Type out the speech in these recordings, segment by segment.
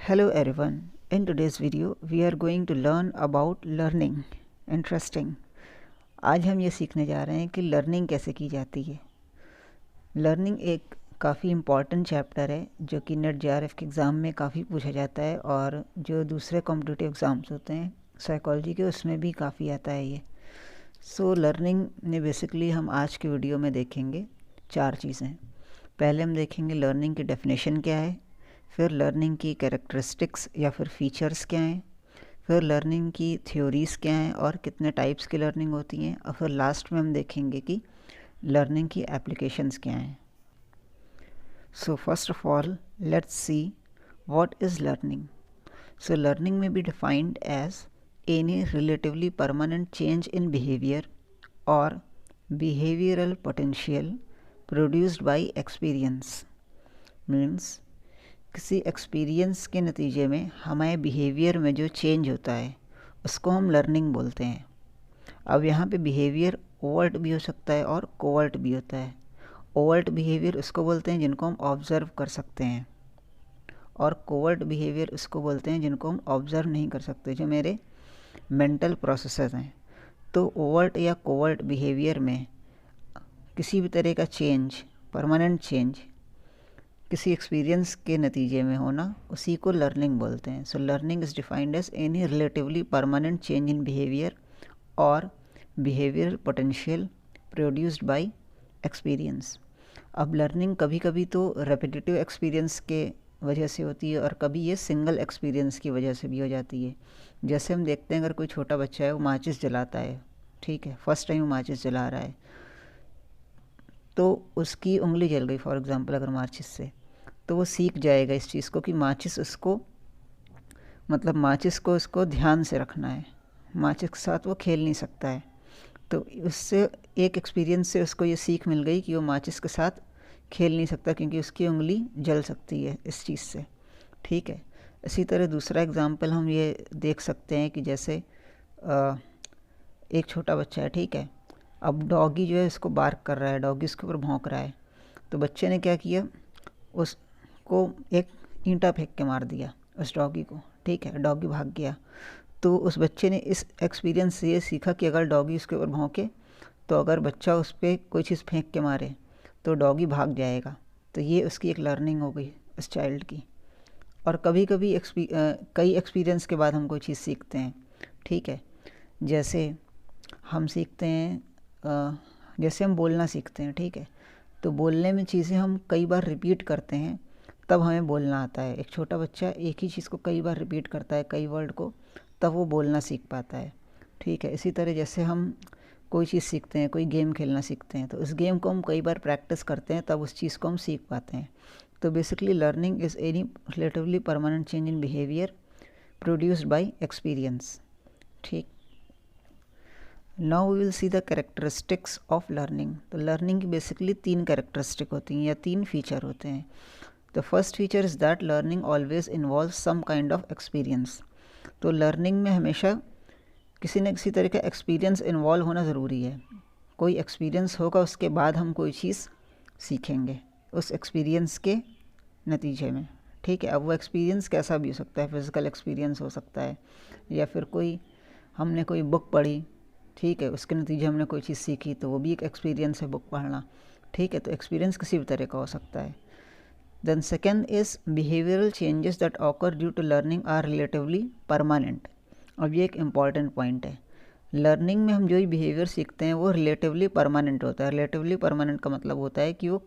Hello everyone. In today's video we are going to learn about learning. Interesting. आज हम ये सीखने जा रहे हैं कि लर्निंग कैसे की जाती है। लर्निंग एक काफ़ी इम्पॉर्टेंट चैप्टर है जो कि नेट जेआरएफ के एग्ज़ाम में काफ़ी पूछा जाता है और जो दूसरे कॉम्पिटिटिव एग्ज़ाम्स होते हैं साइकोलॉजी के उसमें भी काफ़ी आता है ये। लर्निंग में बेसिकली हम आज के वीडियो में देखेंगे 4 चीज़ें। पहले हम देखेंगे लर्निंग की डेफिनेशन क्या है, फिर लर्निंग की कैरेक्टरिस्टिक्स या फिर फीचर्स क्या हैं, फिर लर्निंग की थ्योरीज़ क्या हैं और कितने टाइप्स की लर्निंग होती हैं, और फिर लास्ट में हम देखेंगे कि लर्निंग की एप्लीकेशंस क्या हैं। So first of all let's see what is learning. So learning में be defined as any relatively permanent change in behaviour और behavioural potential produced by experience. Means किसी एक्सपीरियंस के नतीजे में हमारे बिहेवियर में जो चेंज होता है उसको हम लर्निंग बोलते हैं। अब यहाँ पे बिहेवियर ओवर्ट भी हो सकता है और कोवर्ट भी होता है। ओवर्ट बिहेवियर उसको बोलते हैं जिनको हम ऑब्ज़र्व कर सकते हैं, और कोवर्ट बिहेवियर उसको बोलते हैं जिनको हम ऑब्ज़र्व नहीं कर सकते, जो मेरे मेंटल प्रोसेसेस हैं। तो ओवर्ट या कोवर्ट बिहेवियर में किसी भी तरह का चेंज, परमानेंट चेंज किसी एक्सपीरियंस के नतीजे में होना, उसी को लर्निंग बोलते हैं। So learning is defined as any relatively permanent change in behaviour और behavioural potential produced by experience. अब लर्निंग कभी कभी तो रेपिटेटिव एक्सपीरियंस के वजह से होती है और कभी ये सिंगल एक्सपीरियंस की वजह से भी हो जाती है। जैसे हम देखते हैं अगर कोई छोटा बच्चा है वो माचिस जलाता है, ठीक है, फर्स्ट टाइम वो माचिस जला रहा है तो उसकी उंगली जल गई फॉर एग्ज़ाम्पल अगर माचिस से, तो वो सीख जाएगा इस चीज़ को कि माचिस उसको, मतलब माचिस को उसको ध्यान से रखना है, माचिस के साथ वो खेल नहीं सकता है। तो उससे एक एक्सपीरियंस से उसको ये सीख मिल गई कि वो माचिस के साथ खेल नहीं सकता क्योंकि उसकी उंगली जल सकती है इस चीज़ से, ठीक है। इसी तरह दूसरा एग्ज़ाम्पल हम ये देख सकते हैं कि जैसे एक छोटा बच्चा है, ठीक है, अब डॉगी जो है इसको बार्क कर रहा है, डॉगी उसके ऊपर भौंक रहा है, तो बच्चे ने क्या किया, उसको एक ईंटा फेंक के मार दिया उस डॉगी को, ठीक है, डॉगी भाग गया। तो उस बच्चे ने इस एक्सपीरियंस से ये सीखा कि अगर डॉगी उसके ऊपर भौंके तो अगर बच्चा उस पर कोई चीज़ फेंक के मारे तो डॉगी भाग जाएगा। तो ये उसकी एक लर्निंग हो गई उस चाइल्ड की। और कभी कभी कई एक्सपीरियंस के बाद हम कोई चीज़ सीखते हैं, ठीक है। जैसे हम सीखते हैं, जैसे हम बोलना सीखते हैं, ठीक है, तो बोलने में चीज़ें हम कई बार रिपीट करते हैं तब हमें बोलना आता है। एक छोटा बच्चा एक ही चीज़ को कई बार रिपीट करता है, कई वर्ड को, तब वो बोलना सीख पाता है, ठीक है। इसी तरह जैसे हम कोई चीज़ सीखते हैं, कोई गेम खेलना सीखते हैं, तो उस गेम को हम कई बार प्रैक्टिस करते हैं तब उस चीज़ को हम सीख पाते हैं। तो basically learning is any relatively permanent change in behaviour produced by experience, ठीक। Now we will see the characteristics of learning. तो लर्निंग की बेसिकली 3 कैरेक्टरिस्टिक होती हैं या 3 फीचर होते हैं। The first feature is that learning always involve some kind of experience. तो learning में हमेशा किसी न किसी तरह का एक्सपीरियंस इन्वॉल्व होना ज़रूरी है। कोई एक्सपीरियंस होगा उसके बाद हम कोई चीज़ सीखेंगे उस एक्सपीरियंस के नतीजे में, ठीक है। अब वो एक्सपीरियंस कैसा भी हो सकता है, फिज़िकल एक्सपीरियंस हो सकता है या फिर हमने कोई बुक पढ़ी, ठीक है, उसके नतीजे हमने कोई चीज़ सीखी, तो वो भी एक एक्सपीरियंस है बुक पढ़ना, ठीक है। तो एक्सपीरियंस किसी भी तरह का हो सकता है। Then second is behavioural changes that occur due to learning are relatively permanent. अब ये एक इम्पॉर्टेंट पॉइंट है। लर्निंग में हम जो ही बिहेवियर सीखते हैं वो रिलेटिवली परमानेंट होता है। रिलेटिवली परमानेंट का मतलब होता है कि वो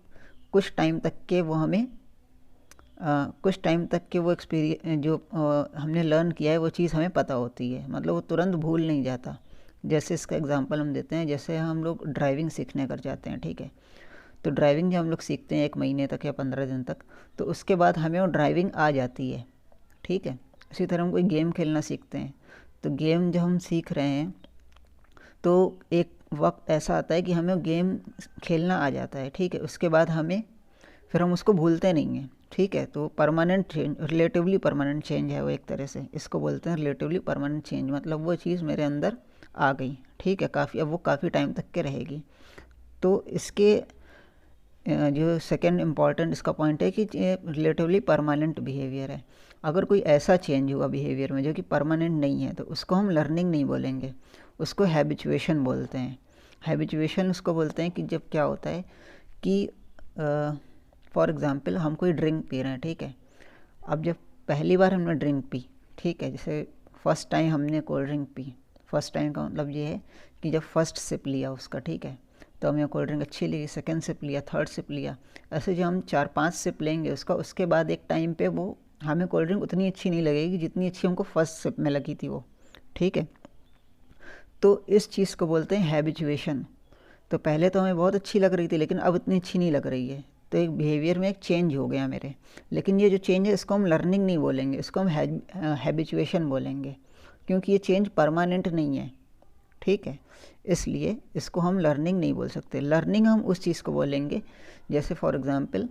कुछ टाइम तक के वो हमें कुछ टाइम तक के वो एक्सपीरियंस जो हमने लर्न किया है वो चीज़ हमें पता होती है, मतलब वो तुरंत भूल नहीं जाता। जैसे इसका एग्जांपल हम देते हैं, जैसे हम लोग ड्राइविंग सीखने कर जाते हैं, ठीक है, तो ड्राइविंग जब हम लोग सीखते हैं 1 महीने तक या 15 दिन तक, तो उसके बाद हमें वो ड्राइविंग आ जाती है, ठीक है। इसी तरह हम कोई गेम खेलना सीखते हैं, तो गेम जब हम सीख रहे हैं तो एक वक्त ऐसा आता है कि हमें गेम खेलना आ जाता है, ठीक है, उसके बाद फिर हम उसको भूलते नहीं हैं, ठीक है। तो permanent change, relatively permanent change है वो एक तरह से, इसको बोलते हैं रिलेटिवली परमानेंट चेंज। मतलब वो चीज़ मेरे अंदर आ गई, ठीक है, अब वो काफ़ी टाइम तक के रहेगी। तो इसके जो सेकेंड इम्पॉर्टेंट इसका पॉइंट है कि रिलेटिवली परमानेंट बिहेवियर है। अगर कोई ऐसा चेंज हुआ बिहेवियर में जो कि परमानेंट नहीं है तो उसको हम लर्निंग नहीं बोलेंगे, उसको हैबिचुएशन बोलते हैं। हैबिचुएशन उसको बोलते हैं कि जब क्या होता है कि फॉर एग्ज़ाम्पल हम कोई ड्रिंक पी रहे हैं, ठीक है। अब जब पहली बार हमने ड्रिंक पी, ठीक है, जैसे फर्स्ट टाइम हमने cold drink P, first time का मतलब ये है कि जब फर्स्ट सिप लिया उसका, ठीक है, तो हमें कोल्ड ड्रिंक अच्छी लगी, सेकंड सिप लिया, थर्ड सिप लिया, ऐसे जो हम 4-5 सिप लेंगे उसका, उसके बाद एक टाइम पे वो हमें कोल्ड ड्रिंक उतनी अच्छी नहीं लगेगी जितनी अच्छी हमको फर्स्ट सिप में लगी थी वो, ठीक है। तो इस चीज़ को बोलते हैं हैबिचुएशन। तो पहले तो हमें बहुत अच्छी लग रही थी लेकिन अब इतनी अच्छी नहीं लग रही है, तो एक बिहेवियर में एक चेंज हो गया मेरे। लेकिन ये जो चेंज है इसको हम लर्निंग नहीं बोलेंगे, इसको हम हैबिचुएशन बोलेंगे, क्योंकि ये चेंज परमानेंट नहीं है, ठीक है। इसलिए इसको हम लर्निंग नहीं बोल सकते। लर्निंग हम उस चीज़ को बोलेंगे जैसे फॉर एग्ज़ाम्पल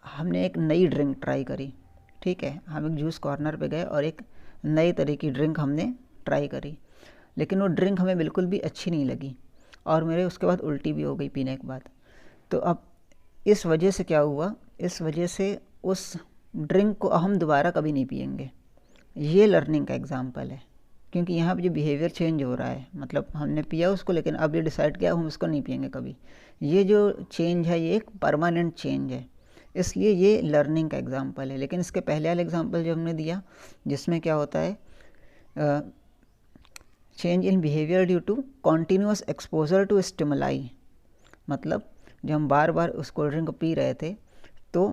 हमने एक नई ड्रिंक ट्राई करी, ठीक है, हम एक जूस कॉर्नर पे गए और एक नई तरह की ड्रिंक हमने ट्राई करी, लेकिन वो ड्रिंक हमें बिल्कुल भी अच्छी नहीं लगी और मेरे उसके बाद उल्टी भी हो गई पीने के बाद। तो अब इस वजह से क्या हुआ, इस वजह से उस ड्रिंक को हम दोबारा कभी नहीं पिएंगे। ये लर्निंग का एग्जाम्पल है, क्योंकि यहाँ पे जो बिहेवियर चेंज हो रहा है, मतलब हमने पिया उसको लेकिन अब ये डिसाइड किया हम उसको नहीं पिएंगे कभी। ये जो चेंज है ये एक परमानेंट चेंज है, इसलिए ये लर्निंग का एग्जाम्पल है। लेकिन इसके पहले वाला एग्जाम्पल जो हमने दिया जिसमें क्या होता है, change in behaviour due to continuous exposure to stimuli, मतलब जब हम बार बार उस कोल्ड ड्रिंक को पी रहे थे तो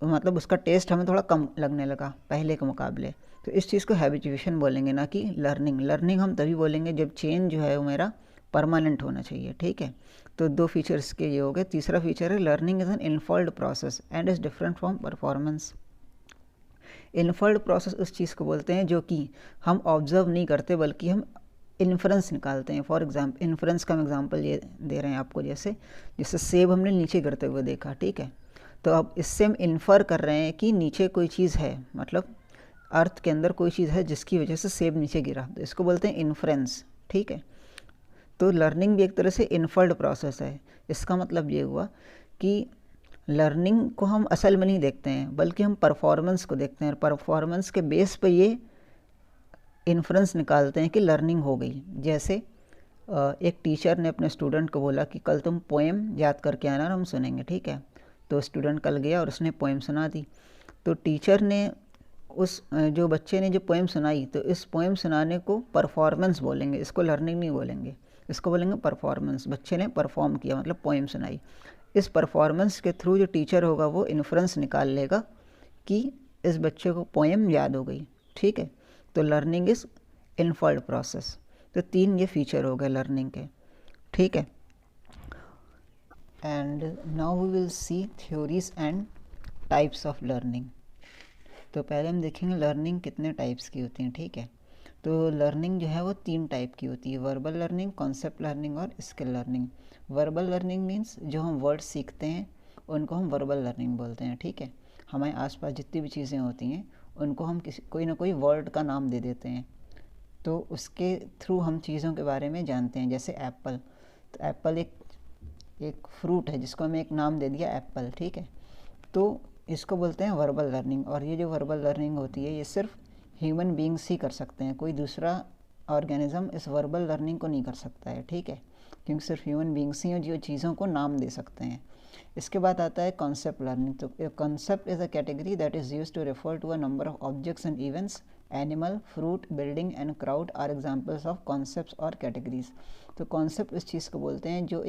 मतलब उसका टेस्ट हमें थोड़ा कम लगने लगा पहले के मुकाबले, तो इस चीज़ को हैबिचुएशन बोलेंगे, ना कि लर्निंग। लर्निंग हम तभी बोलेंगे जब चेंज जो है वो मेरा परमानेंट होना चाहिए, ठीक है। तो 2 फीचर्स के ये हो गए। तीसरा फीचर है learning is an inferred process and is different from performance. Inferred process उस चीज़ को बोलते हैं जो कि हम ऑब्जर्व नहीं करते बल्कि हम इन्फ्रेंस निकालते हैं। फॉर एग्जाम्पल इन्फ्रेंस का हम एग्जाम्पल ये दे रहे हैं आपको, जैसे सेब हमने नीचे गिरते हुए देखा, ठीक है, तो अब इससे हम इन्फर कर रहे हैं कि नीचे कोई चीज़ है, मतलब अर्थ के अंदर कोई चीज़ है जिसकी वजह से सेब नीचे गिरा, तो इसको बोलते हैं इन्फ्रेंस, ठीक है। तो लर्निंग भी एक तरह से इन्फर्ड प्रोसेस है। इसका मतलब ये हुआ कि लर्निंग को हम असल में नहीं देखते हैं बल्कि हम परफॉर्मेंस को देखते हैं, परफॉर्मेंस के बेस पे ये इन्फ्रेंस निकालते हैं कि लर्निंग हो गई। जैसे एक टीचर ने अपने स्टूडेंट को बोला कि कल तुम पोएम याद करके आना और हम सुनेंगे, ठीक है। तो स्टूडेंट कल गया और उसने पोएम सुना दी। तो टीचर ने उस जो बच्चे ने जो पोएम सुनाई, तो इस पोएम सुनाने को परफॉर्मेंस बोलेंगे, इसको लर्निंग नहीं बोलेंगे, इसको बोलेंगे परफॉर्मेंस। बच्चे ने परफॉर्म किया मतलब पोएम सुनाई। इस परफॉर्मेंस के थ्रू जो टीचर होगा वो इन्फ्रेंस निकाल लेगा कि इस बच्चे को पोएम याद हो गई, ठीक है। तो लर्निंग इज़ इनफर्ड प्रोसेस। तो 3 ये फीचर हो गए लर्निंग के, ठीक है। And now we will see theories and types of learning. तो पहले हम देखेंगे लर्निंग कितने टाइप्स की होती हैं, ठीक है। तो लर्निंग जो है वो 3 टाइप की होती है, वर्बल लर्निंग, कॉन्सेप्ट लर्निंग और skill learning. Verbal learning means जो हम वर्ड सीखते हैं उनको हम वर्बल लर्निंग बोलते हैं, ठीक है। हमारे आसपास जितनी भी चीज़ें होती हैं उनको हम कोई ना कोई वर्ड का नाम दे देते हैं, तो उसके थ्रू हम चीज़ों के बारे में जानते हैं। जैसे एप्पल, तो एप्पल एक फ्रूट है जिसको हमें एक नाम दे दिया एप्पल, ठीक है। तो इसको बोलते हैं वर्बल लर्निंग। और ये जो वर्बल लर्निंग होती है ये सिर्फ ह्यूमन बींग्स ही कर सकते हैं, कोई दूसरा ऑर्गेनिज्म इस वर्बल लर्निंग को नहीं कर सकता है, ठीक है, क्योंकि सिर्फ ह्यूमन बींग्स ही हैं जो चीज़ों को नाम दे सकते हैं। इसके बाद आता है कॉन्सेप्ट लर्निंग। तो concept is a category that is used to refer to a number of objects and events. Animal, fruit, building and crowd are examples of concepts और कैटेगरीज। तो कॉन्सेप्ट इस चीज़ को बोलते हैं जो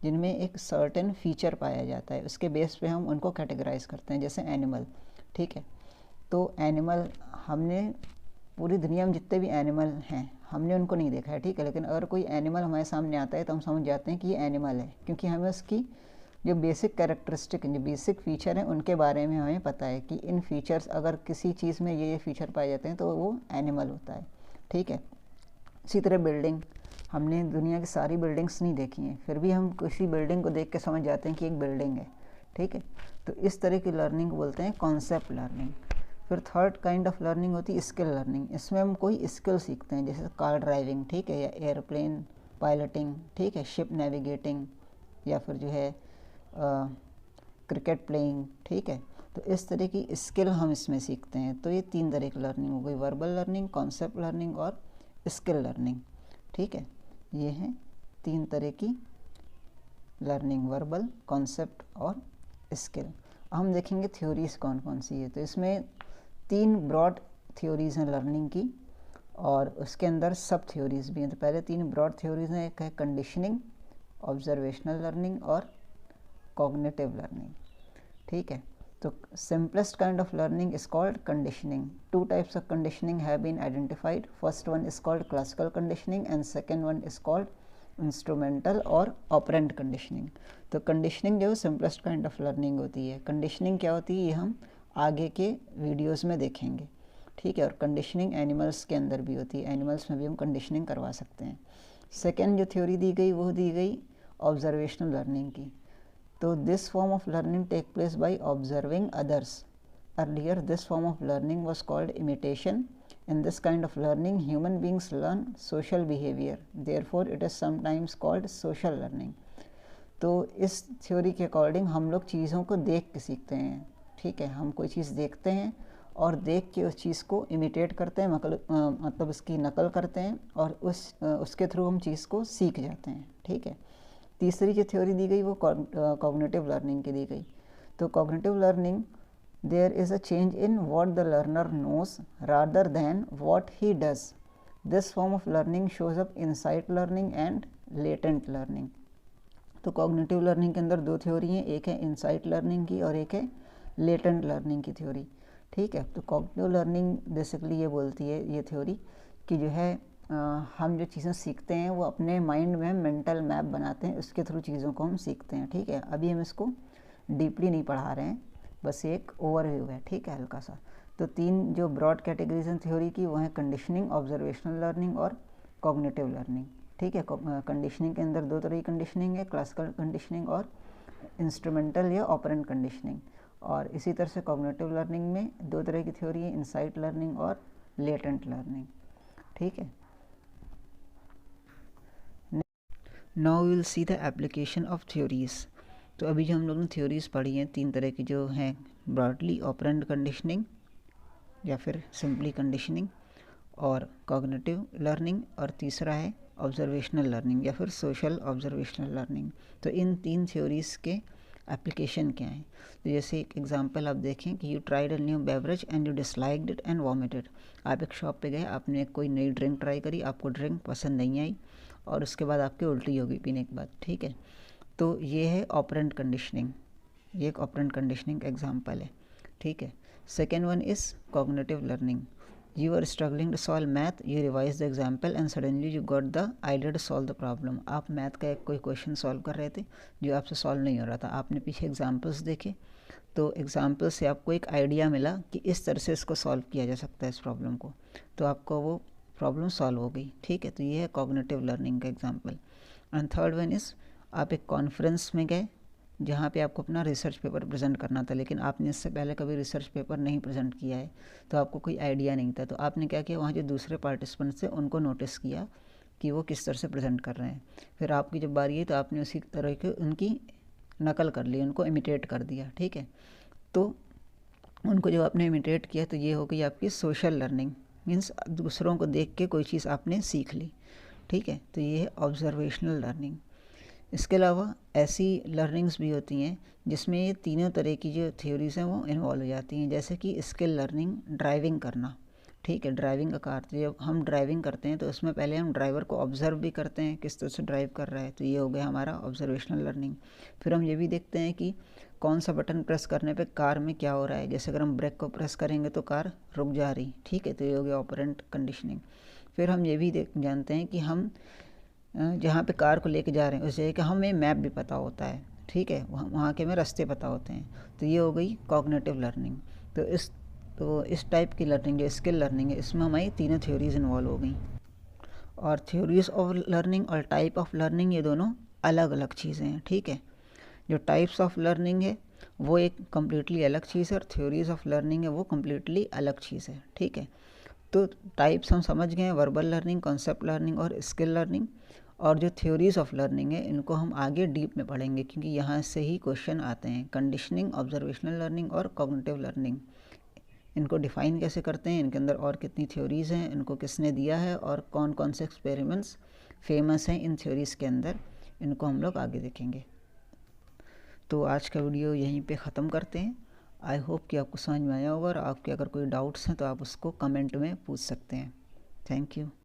जिनमें एक सर्टेन फीचर पाया जाता है, उसके बेस पे हम उनको कैटेगराइज करते हैं। जैसे एनिमल, ठीक है, तो एनिमल हमने पूरी दुनिया में जितने भी एनिमल हैं हमने उनको नहीं देखा है, ठीक है, लेकिन अगर कोई एनिमल हमारे सामने आता है तो हम समझ जाते हैं कि ये एनिमल है, क्योंकि हमें उसकी जो बेसिक कैरेक्टरिस्टिक, जो बेसिक फ़ीचर हैं उनके बारे में हमें पता है कि इन फीचर्स, अगर किसी चीज़ में ये फीचर पाए जाते हैं तो वो एनिमल होता है, ठीक है। इसी तरह बिल्डिंग, हमने दुनिया की सारी बिल्डिंग्स नहीं देखी हैं, फिर भी हम किसी बिल्डिंग को देख के समझ जाते हैं कि एक बिल्डिंग है, ठीक है। तो इस तरह की लर्निंग को बोलते हैं कॉन्सेप्ट लर्निंग। फिर थर्ड काइंड ऑफ लर्निंग होती है स्किल लर्निंग। इसमें हम कोई स्किल सीखते हैं, जैसे कार ड्राइविंग, ठीक है, या एयरप्लेन पायलटिंग, ठीक है, शिप नेविगेटिंग, या फिर जो है क्रिकेट प्लेइंग, ठीक है। तो इस तरह की स्किल हम इसमें सीखते हैं। तो ये 3 तरह की लर्निंग हो गई, वर्बल लर्निंग, कॉन्सेप्ट लर्निंग और स्किल लर्निंग, ठीक है। ये हैं 3 तरह की लर्निंग, वर्बल, कॉन्सेप्ट और स्किल। हम देखेंगे थ्योरीज कौन कौन सी है। तो इसमें 3 ब्रॉड थ्योरीज हैं लर्निंग की, और उसके अंदर सब थ्योरीज भी हैं। तो पहले 3 ब्रॉड थ्योरीज हैं, एक है कंडीशनिंग, ऑब्जर्वेशनल लर्निंग और कॉग्निटिव लर्निंग, ठीक है। तो simplest kind of learning is called conditioning. 2 types of conditioning have been identified. First one is called classical conditioning and second one is called instrumental और operant conditioning. तो conditioning जो simplest kind of learning होती है। conditioning क्या होती है ये हम आगे के वीडियोस में देखेंगे, ठीक है। और conditioning एनिमल्स के अंदर भी होती है, एनिमल्स में भी हम conditioning करवा सकते हैं। सेकेंड जो थ्योरी दी गई वो दी गई ऑब्जर्वेशनल लर्निंग की। तो this form of learning take place by observing others. Earlier this form of learning was called imitation. In this kind of learning human beings learn social behaviour, therefore it is sometimes called social learning. तो इस theory के according हम लोग चीज़ों को देख के सीखते हैं, ठीक है। हम कोई चीज़ देखते हैं और देख के उस चीज़ को इमिटेट करते हैं, मतलब उसकी नकल करते हैं और उसके थ्रू हम चीज़ को सीख जाते हैं, ठीक है। तीसरी जो थ्योरी दी गई वो कॉग्निटिव लर्निंग की दी गई। तो cognitive learning, there is a change in what the learner knows rather than what he does. This form of learning shows up insight learning and latent learning. तो कॉग्निटिव लर्निंग के अंदर 2 theory हैं, एक है इनसाइट लर्निंग की और एक है लेटेंट लर्निंग की थ्योरी, ठीक है। तो कॉग्निटिव लर्निंग बेसिकली ये बोलती है, ये थ्योरी, कि जो है हम जो चीज़ें सीखते हैं वो अपने माइंड में मेंटल मैप बनाते हैं, उसके थ्रू चीज़ों को हम सीखते हैं, ठीक है। अभी हम इसको डीपली नहीं पढ़ा रहे हैं, बस एक ओवरव्यू है, ठीक है, हल्का सा। तो 3 जो ब्रॉड कैटेगरीज हैं थ्योरी की वो हैं कंडीशनिंग, ऑब्जर्वेशनल लर्निंग और कॉग्निटिव लर्निंग, ठीक है। कंडीशनिंग के अंदर 2 तरह की कंडीशनिंग है, क्लासिकल कंडीशनिंग और इंस्ट्रूमेंटल या ऑपरेंट कंडीशनिंग। और इसी तरह से कॉग्निटिव लर्निंग में 2 तरह की थ्योरी है, इनसाइट लर्निंग और लेटेंट लर्निंग, ठीक है। Now will see the application of theories. तो अभी जो हम लोगों ने थ्योरीज पढ़ी हैं 3 तरह की जो हैं, ब्रॉडली ऑपरेंट कंडीशनिंग या फिर सिंपली कंडीशनिंग, और कॉग्निटिव लर्निंग, और तीसरा है ऑब्जर्वेशनल लर्निंग या फिर सोशल ऑब्जर्वेशनल लर्निंग। तो इन 3 थ्योरीज के एप्लीकेशन क्या है। तो जैसे एक एग्जांपल आप देखें कि you tried a new beverage and you disliked it and vomited. आप एक शॉप पे गए, आपने कोई नई ड्रिंक ट्राई करी, आपको ड्रिंक पसंद नहीं आई और उसके बाद आपकी उल्टी हो गई पीने के बाद, ठीक है। तो ये है ऑपरेंट कंडीशनिंग, ये एक ऑपरेंट कंडीशनिंग एग्जांपल है, ठीक है। Second one is cognitive learning. You are struggling to solve math, you revise the example and suddenly you got the idea to solve the problem. आप मैथ का एक कोई question solve कर रहे थे जो आपसे सॉल्व नहीं हो रहा था, आपने पीछे एग्जाम्पल्स देखे, तो एग्जाम्पल से आपको एक आइडिया मिला कि इस तरह से इसको सॉल्व किया जा सकता है इस प्रॉब्लम को, तो आपको वो प्रॉब्लम सॉल्व हो गई, ठीक है। तो ये है कॉग्निटिव लर्निंग का example. And third one is, आप एक कॉन्फ्रेंस में गए जहाँ पे आपको अपना रिसर्च पेपर प्रेजेंट करना था, लेकिन आपने इससे पहले कभी रिसर्च पेपर नहीं प्रेजेंट किया है, तो आपको कोई आइडिया नहीं था। तो आपने क्या किया, वहाँ जो दूसरे पार्टिसिपेंट्स थे उनको नोटिस किया कि वो किस तरह से प्रेजेंट कर रहे हैं। फिर आपकी जब बारी आई तो आपने उसी तरह के उनकी नकल कर ली, उनको इमिटेट कर दिया, ठीक है। तो उनको जब आपने इमिटेट किया तो ये हो गई आपकी सोशल लर्निंग, मीन्स दूसरों को देख के कोई चीज़ आपने सीख ली, ठीक है। तो ये है ऑब्जर्वेशनल लर्निंग। इसके अलावा ऐसी लर्निंग्स भी होती हैं जिसमें ये तीनों तरह की जो थ्योरीज़ हैं वो इन्वॉल्व हो जाती हैं, जैसे कि स्किल लर्निंग, ड्राइविंग करना, ठीक है। ड्राइविंग का कार, जब हम ड्राइविंग करते हैं तो उसमें पहले हम ड्राइवर को ऑब्जर्व भी करते हैं किस तरह से ड्राइव कर रहा है, तो ये हो गया हमारा ऑब्जर्वेशनल लर्निंग। फिर हम ये भी देखते हैं कि कौन सा बटन प्रेस करने पे कार में क्या हो रहा है, जैसे अगर हम ब्रेक को प्रेस करेंगे तो कार रुक जा रही, ठीक है, तो ये हो गया ऑपरेंट कंडीशनिंग। फिर हम ये भी जानते हैं कि हम जहाँ पे कार को लेके जा रहे हैं उस जगह का हमें मैप भी पता होता है, ठीक है, वहाँ के हमें रास्ते पता होते हैं, तो ये हो गई कॉग्निटिव लर्निंग। तो इस टाइप की लर्निंग जो स्किल लर्निंग है इसमें हमारी तीनों थ्योरीज इन्वॉल्व हो गई। और थ्योरीज ऑफ लर्निंग और टाइप ऑफ लर्निंग ये दोनों अलग अलग चीज़ें हैं, ठीक है। जो टाइप्स ऑफ लर्निंग है वो एक कम्प्लीटली अलग चीज़ है और थ्योरीज ऑफ लर्निंग है वो कम्प्लीटली अलग चीज़ है, ठीक है। तो टाइप्स हम समझ गए हैं, वर्बल लर्निंग, कॉन्सेप्ट लर्निंग और स्किल लर्निंग। और जो थ्योरीज़ ऑफ लर्निंग है इनको हम आगे डीप में पढ़ेंगे, क्योंकि यहाँ से ही क्वेश्चन आते हैं। कंडीशनिंग, ऑब्जर्वेशनल लर्निंग और कॉग्निटिव लर्निंग, इनको डिफ़ाइन कैसे करते हैं, इनके अंदर और कितनी थ्योरीज़ हैं, इनको किसने दिया है और कौन कौन से एक्सपेरिमेंट्स फेमस हैं इन थ्योरीज़ के अंदर, इनको हम लोग आगे देखेंगे। तो आज का वीडियो यहीं पे ख़त्म करते हैं। आई होप कि आपको समझ में आया होगा, और आपके अगर कोई डाउट्स हैं तो आप उसको कमेंट में पूछ सकते हैं। Thank you.